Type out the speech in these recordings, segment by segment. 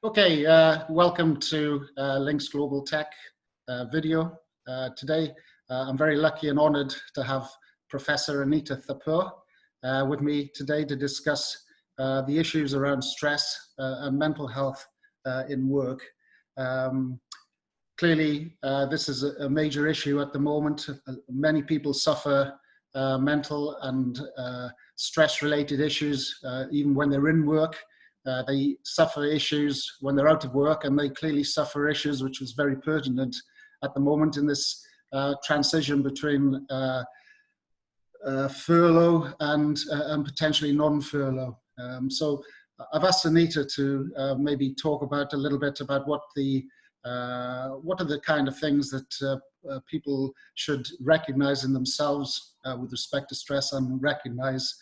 Okay, welcome to Links Global Tech video. Today, I'm very lucky and honored to have Professor Anita Thapar with me today to discuss the issues around stress and mental health in work. Clearly, this is a major issue at the moment. Many people suffer mental and stress-related issues even when they're in work. They suffer issues when they're out of work, and they clearly suffer issues which is very pertinent at the moment in this transition between furlough and potentially non-furlough. So I've asked Anita to maybe talk about a little bit about what are the kind of things that people should recognize in themselves with respect to stress and recognize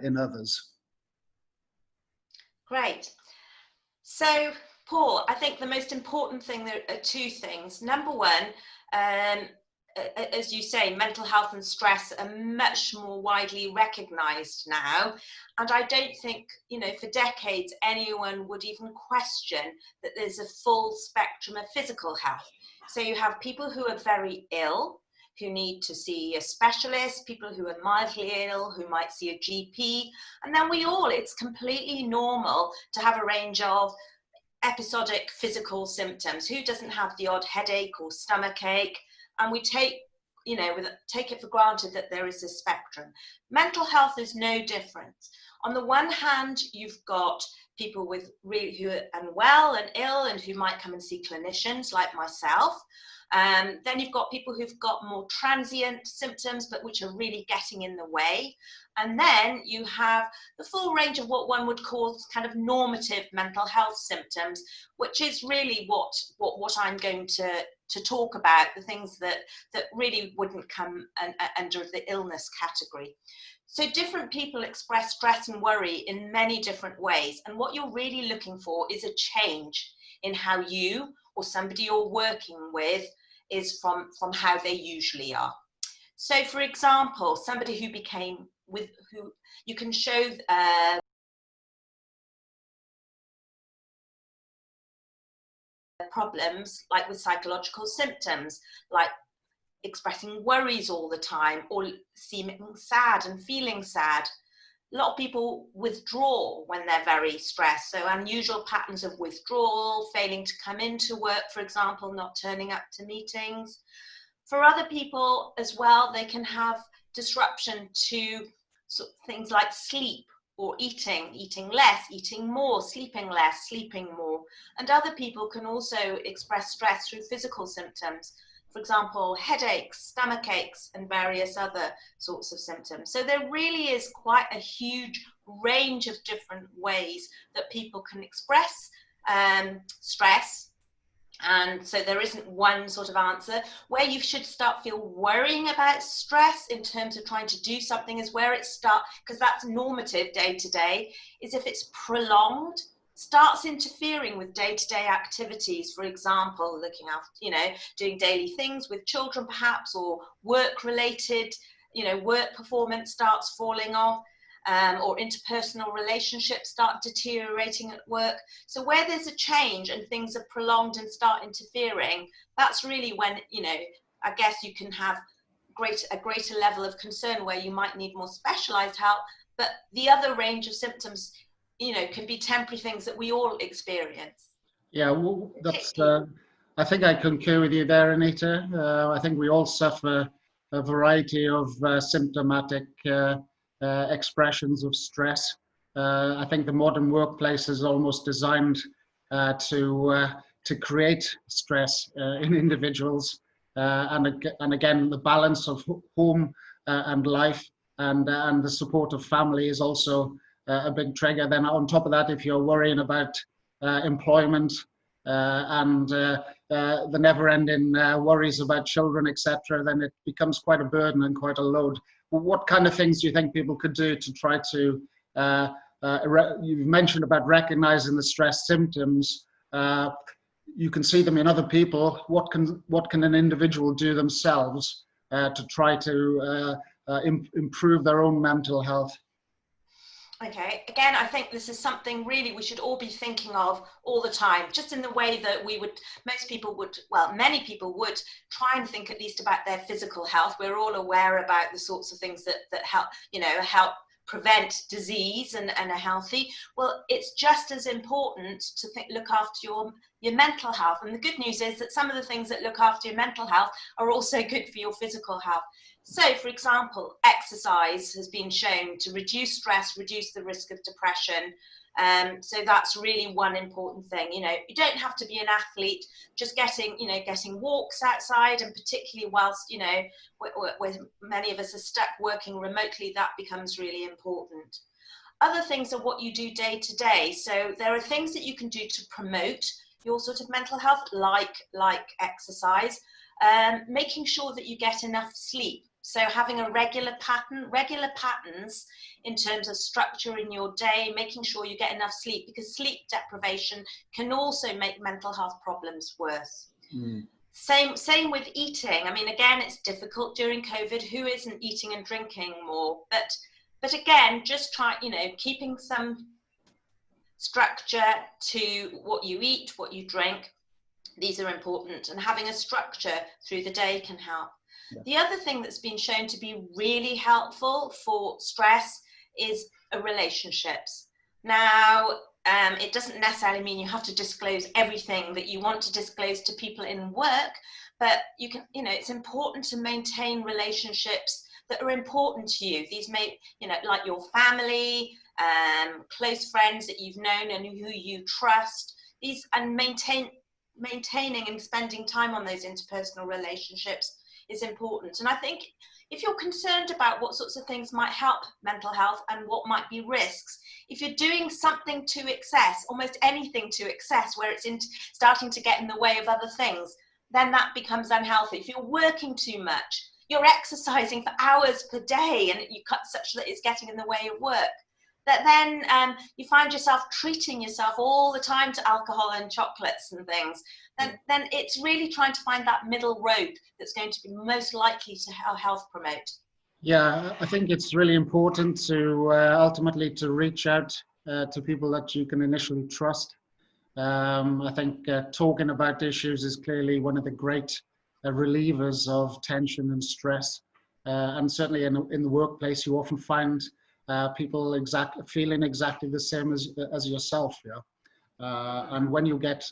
in others. Great. So, Paul, I think the most important thing, there are two things. Number one, as you say, mental health and stress are much more widely recognised now. And I don't think, for decades, anyone would even question that there's a full spectrum of physical health. So you have people who are very ill, who need to see a specialist, people who are mildly ill, who might see a GP. And then it's completely normal to have a range of episodic physical symptoms. Who doesn't have the odd headache or stomach ache? And we take it for granted that there is a spectrum. Mental health is no different. On the one hand, you've got people who are unwell and ill and who might come and see clinicians like myself. Then you've got people who've got more transient symptoms, but which are really getting in the way. And then you have the full range of what one would call kind of normative mental health symptoms, which is really what I'm going to talk about, the things that really wouldn't come under the illness category. So different people express stress and worry in many different ways. And what you're really looking for is a change in how you or somebody you're working with is from how they usually are. So, for example, somebody who you can show problems like with psychological symptoms, like expressing worries all the time or seeming sad and feeling sad. A lot of people withdraw when they're very stressed. So unusual patterns of withdrawal, failing to come into work, for example, not turning up to meetings. For other people as well, they can have disruption to things like sleep or eating less, eating more, sleeping less, sleeping more. And other people can also express stress through physical symptoms. For example, headaches, stomach aches, and various other sorts of symptoms. So there really is quite a huge range of different ways that people can express stress. And so there isn't one sort of answer. Where you should start worrying about stress in terms of trying to do something is where it starts, because that's normative day to day, is if it's prolonged, starts interfering with day-to-day activities, for example, looking after, doing daily things with children perhaps, or work-related, work performance starts falling off, or interpersonal relationships start deteriorating at work. So where there's a change and things are prolonged and start interfering, that's really when, I guess you can have a greater level of concern where you might need more specialized help. But the other range of symptoms can be temporary things that we all experience. Yeah, well, that's. I think I concur with you there, Anita. I think we all suffer a variety of symptomatic expressions of stress. I think the modern workplace is almost designed to create stress in individuals, and again, the balance of home and life and the support of family is also a big trigger. Then on top of that, if you're worrying about employment and the never-ending worries about children, etc., then it becomes quite a burden and quite a load. What kind of things do you think people could do to try to, you've mentioned about recognizing the stress symptoms, you can see them in other people. What can an individual do themselves to try to improve their own mental health? Okay, again, I think this is something really we should all be thinking of all the time, just in the way that most people would, well, many people would try and think at least about their physical health. We're all aware about the sorts of things that help, help prevent disease and are healthy. Well, it's just as important to look after your mental health. And the good news is that some of the things that look after your mental health are also good for your physical health. So, for example, exercise has been shown to reduce stress, reduce the risk of depression. So that's really one important thing. You don't have to be an athlete. Just getting walks outside, and particularly whilst where many of us are stuck working remotely, that becomes really important. Other things are what you do day to day. So there are things that you can do to promote your sort of mental health, like exercise, making sure that you get enough sleep. So having a regular patterns in terms of structure in your day, making sure you get enough sleep, because sleep deprivation can also make mental health problems worse. Same with eating. I mean, again, it's difficult during COVID. Who isn't eating and drinking more? But again, just try, keeping some structure to what you eat, what you drink. These are important, and having a structure through the day can help. Yeah. The other thing that's been shown to be really helpful for stress is relationships. Now, it doesn't necessarily mean you have to disclose everything that you want to disclose to people in work, but you can, it's important to maintain relationships that are important to you. These may, like your family, close friends that you've known and who you trust. These, and maintaining and spending time on those interpersonal relationships is important. And I think if you're concerned about what sorts of things might help mental health and what might be risks, if you're doing something to excess, almost anything to excess, where it's starting to get in the way of other things, then that becomes unhealthy. If you're working too much, you're exercising for hours per day and you cut such that it's getting in the way of work, that then you find yourself treating yourself all the time to alcohol and chocolates and things, then it's really trying to find that middle road that's going to be most likely to health promote. Yeah, I think it's really important to ultimately to reach out to people that you can initially trust. I think talking about issues is clearly one of the great relievers of tension and stress. And certainly in the workplace, you often find people feeling exactly the same as yourself. Yeah. And when you get,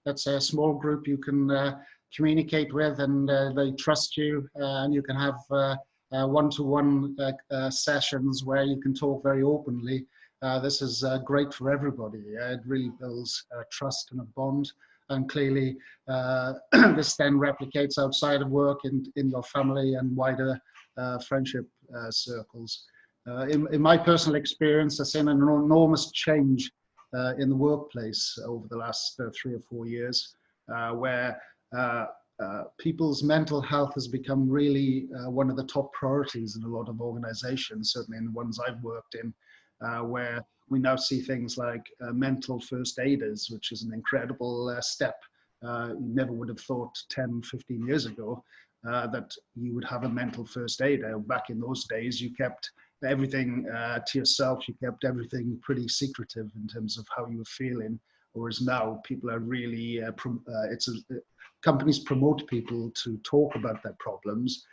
let's say, a small group you can communicate with, and they trust you, and you can have one-to-one sessions where you can talk very openly. This is great for everybody. It really builds trust and a bond. And clearly, this then replicates outside of work in your family and wider friendship circles. In my personal experience, I've seen an enormous change in the workplace over the last 3 or 4 years, where people's mental health has become really one of the top priorities in a lot of organizations, certainly in the ones I've worked in, where we now see things like mental first aiders, which is an incredible step. You never would have thought 10, 15 years ago that you would have a mental first aider. Back in those days, you kept everything to yourself. You kept everything pretty secretive in terms of how you were feeling. Whereas now people are really, companies promote people to talk about their problems.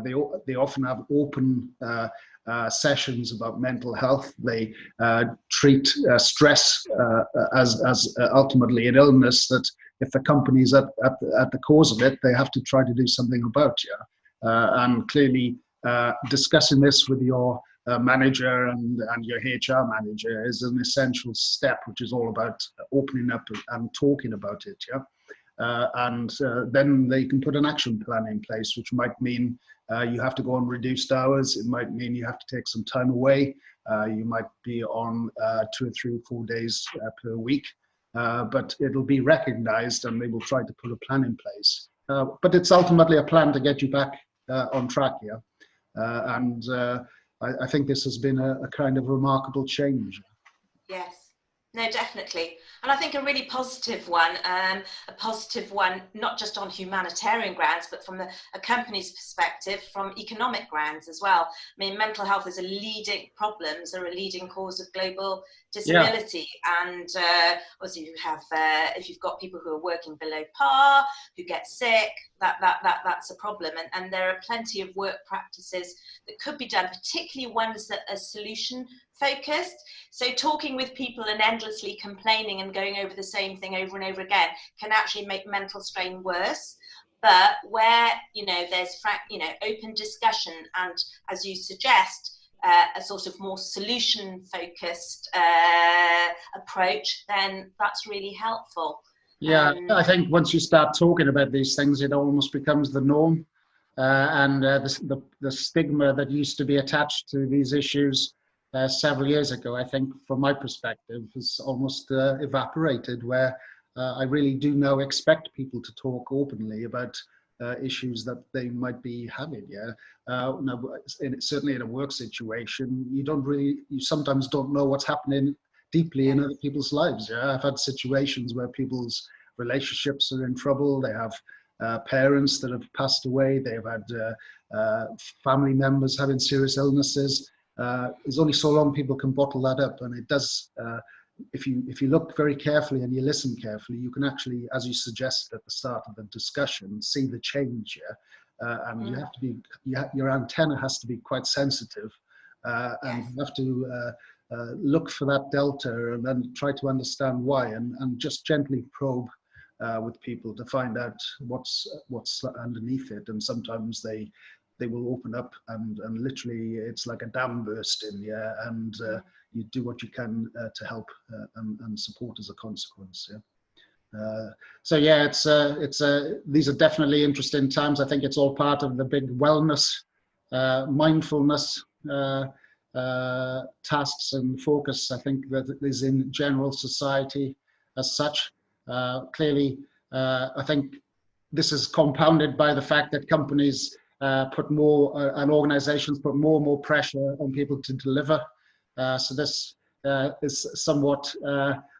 They often have open sessions about mental health. They treat stress as ultimately an illness that if the company's at the cause of it, they have to try to do something about it. And clearly discussing this with your manager and your HR manager is an essential step, which is all about opening up and talking about it. Yeah. And then they can put an action plan in place, which might mean you have to go on reduced hours. It might mean you have to take some time away. You might be on 2 or 3 or 4 days per week, but it'll be recognized and they will try to put a plan in place. But it's ultimately a plan to get you back on track here. And I think this has been a kind of remarkable change. Yes, no, definitely. And I think a really positive one, not just on humanitarian grounds, but from a company's perspective, from economic grounds as well. I mean, mental health is a leading cause of global disability. Yeah. And obviously you have, if you've got people who are working below par, who get sick, that's a problem. And there are plenty of work practices that could be done, particularly ones that are solution focused. So talking with people and endlessly complaining and going over the same thing over and over again can actually make mental strain worse. But where, there's open discussion and, as you suggest, a sort of more solution focused approach, then that's really helpful. Yeah, I think once you start talking about these things, it almost becomes the norm, and the stigma that used to be attached to these issues several years ago, I think, from my perspective, has almost evaporated. Where I really do now expect people to talk openly about issues that they might be having. Yeah, now, certainly in a work situation, you sometimes don't know what's happening deeply in other people's lives. Yeah, I've had situations where people's relationships are in trouble. They have parents that have passed away. They've had family members having serious illnesses. There's only so long people can bottle that up, and it does. If you look very carefully and you listen carefully, you can actually, as you suggested at the start of the discussion, see the change. And you have to be, your antenna has to be quite sensitive, and you have to look for that delta and then try to understand why, and just gently probe with people to find out what's underneath it. And sometimes they will open up and literally it's like a dam bursting, and you do what you can to help and support as a consequence. So yeah, these are definitely interesting times. I think it's all part of the big wellness, mindfulness tasks and focus, I think, that is in general society as such. Clearly, I think this is compounded by the fact that companies put more and organizations put more and more pressure on people to deliver. So this is somewhat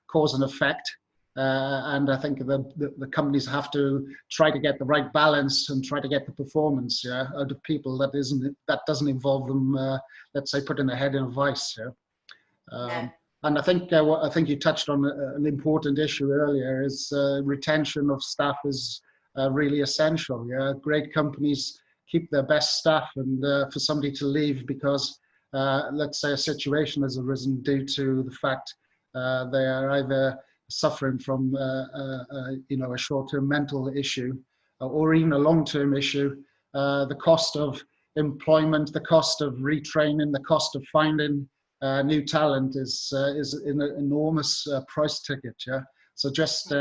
cause and effect. And I think the companies have to try to get the right balance and try to get the performance out of people that doesn't involve them, let's say, putting their head in a vice. And I think you touched on an important issue earlier, is retention of staff is really essential. Great companies keep their best staff, and for somebody to leave because let's say a situation has arisen due to the fact they are either suffering from a short-term mental issue or even a long-term issue, the cost of employment, the cost of retraining, the cost of finding new talent is an enormous price ticket. So just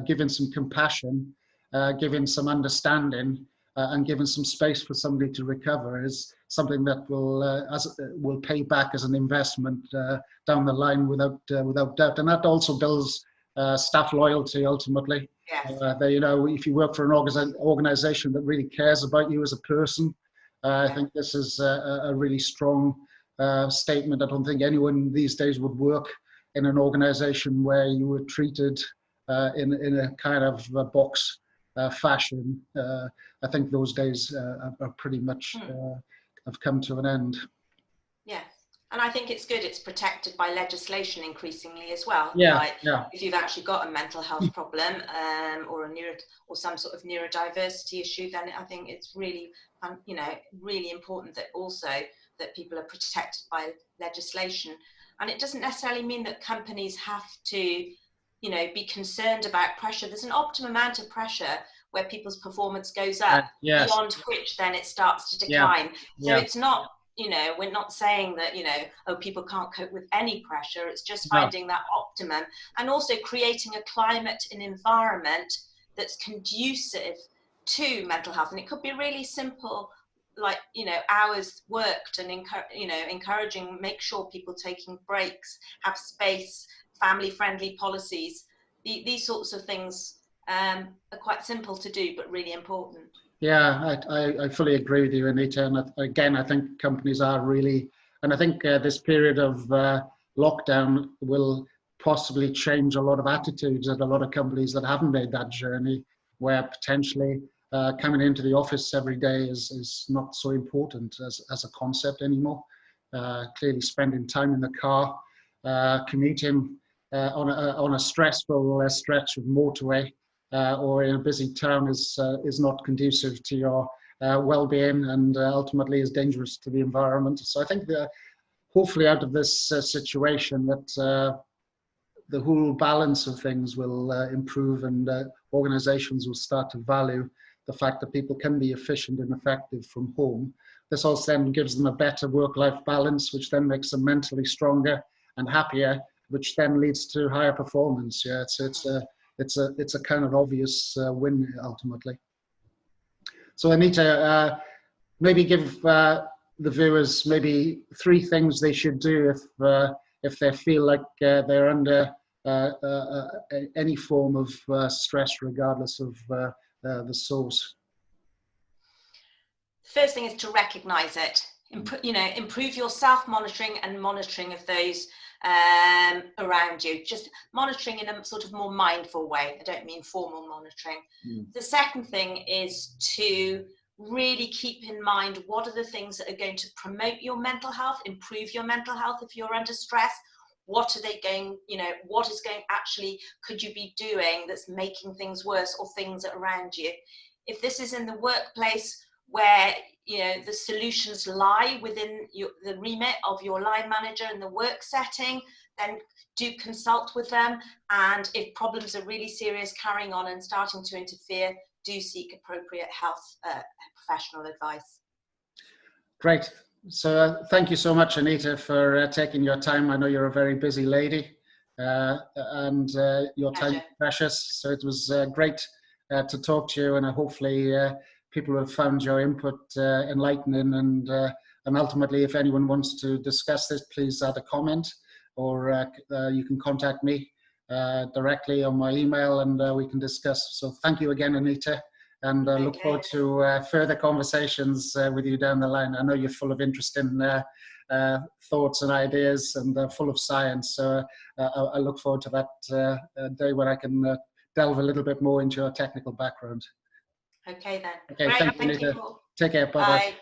giving some compassion, giving some understanding, and giving some space for somebody to recover is something that will pay back as an investment down the line without doubt. And that also builds staff loyalty ultimately. Yes. If you work for an organization that really cares about you as a person, I think this is a really strong statement. I don't think anyone these days would work in an organization where you were treated in a kind of a box fashion. I think those days are pretty much have come to an end. Yeah, and I think it's good it's protected by legislation increasingly as well. If you've actually got a mental health problem or some sort of neurodiversity issue, then I think it's really really important that people are protected by legislation. And it doesn't necessarily mean that companies have to be concerned about pressure. There's an optimum amount of pressure where people's performance goes up, beyond which then it starts to decline. So it's not, we're not saying that, people can't cope with any pressure. It's just finding that optimum, and also creating a climate and environment that's conducive to mental health. And it could be really simple, like, hours worked, and encouraging, make sure people taking breaks, have space, family-friendly policies. These sorts of things are quite simple to do, but really important. Yeah, I fully agree with you, Anita. And again, I think companies are really, and I think this period of lockdown will possibly change a lot of attitudes at a lot of companies that haven't made that journey, where potentially coming into the office every day is not so important as a concept anymore. Clearly spending time in the car, commuting on a stressful stretch of motorway or in a busy town is not conducive to your well-being, and ultimately is dangerous to the environment. So I think that hopefully out of this situation that the whole balance of things will improve, and organizations will start to value the fact that people can be efficient and effective from home. This also then gives them a better work-life balance, which then makes them mentally stronger and happier, which then leads to higher performance. Yeah, it's a kind of obvious win ultimately. So Anita, maybe give the viewers maybe 3 things they should do if they feel like they're under any form of stress, regardless of the source. First thing is to recognize it. Improve your self-monitoring and monitoring of those around you. Just monitoring in a sort of more mindful way. I don't mean formal monitoring. The second thing is to really keep in mind what are the things that are going to promote your mental health, improve your mental health if you're under stress. What are they going, what is going, actually, could you be doing that's making things worse, or things around you? If this is in the workplace where, the solutions lie within the remit of your line manager in the work setting, then do consult with them. And if problems are really serious, carrying on and starting to interfere, do seek appropriate health professional advice. Great. So thank you so much, Anita, for taking your time. I know you're a very busy lady, and your time is precious. So it was great to talk to you, and hopefully people have found your input enlightening. And ultimately, if anyone wants to discuss this, please add a comment, or you can contact me directly on my email, and we can discuss. So thank you again, Anita. And look forward to further conversations with you down the line. I know you're full of interesting thoughts and ideas, and full of science. So I look forward to that day when I can delve a little bit more into your technical background. Okay then. Okay, Great. thank you, Anita. Take care. Bye-bye. Bye.